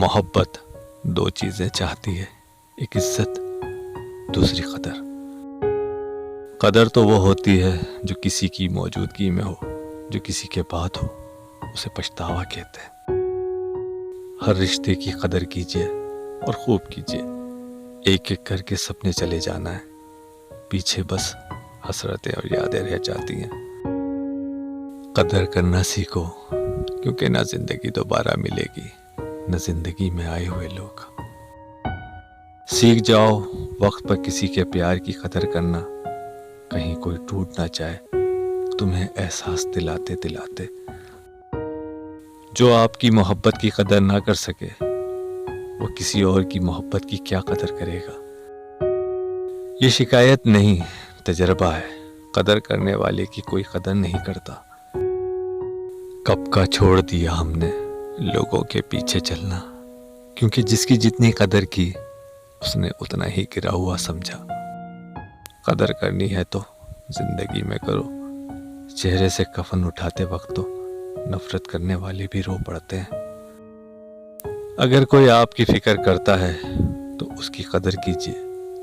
मोहब्बत दो चीज़ें चाहती है, एक इज्जत, दूसरी कदर। कदर तो वो होती है जो किसी की मौजूदगी में हो, जो किसी के बाद हो, उसे पछतावा कहते हैं। हर रिश्ते की कदर कीजिए और खूब कीजिए। एक एक करके सपने चले जाना है, पीछे बस हसरतें और यादें रह जाती हैं। कदर करना सीखो, क्योंकि ना जिंदगी दोबारा मिलेगी, न जिंदगी में आए हुए लोग। सीख जाओ वक्त पर किसी के प्यार की कदर करना, कहीं कोई टूट ना जाए तुम्हें एहसास दिलाते दिलाते। जो आपकी मोहब्बत की कदर ना कर सके, वो किसी और की मोहब्बत की क्या कदर करेगा। ये शिकायत नहीं, तजर्बा है। कदर करने वाले की कोई कदर नहीं करता। कब का छोड़ दिया हमने लोगों के पीछे चलना, क्योंकि जिसकी जितनी कदर की उसने उतना ही गिरा हुआ समझा। कदर करनी है तो जिंदगी में करो। चेहरे से कफन उठाते वक्त तो नफरत करने वाले भी रो पड़ते हैं। अगर कोई आपकी फिक्र करता है तो उसकी कदर कीजिए,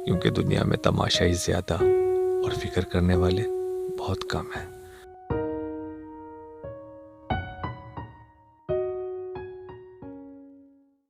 क्योंकि दुनिया में तमाशाई ज्यादा और फिक्र करने वाले बहुत कम हैं।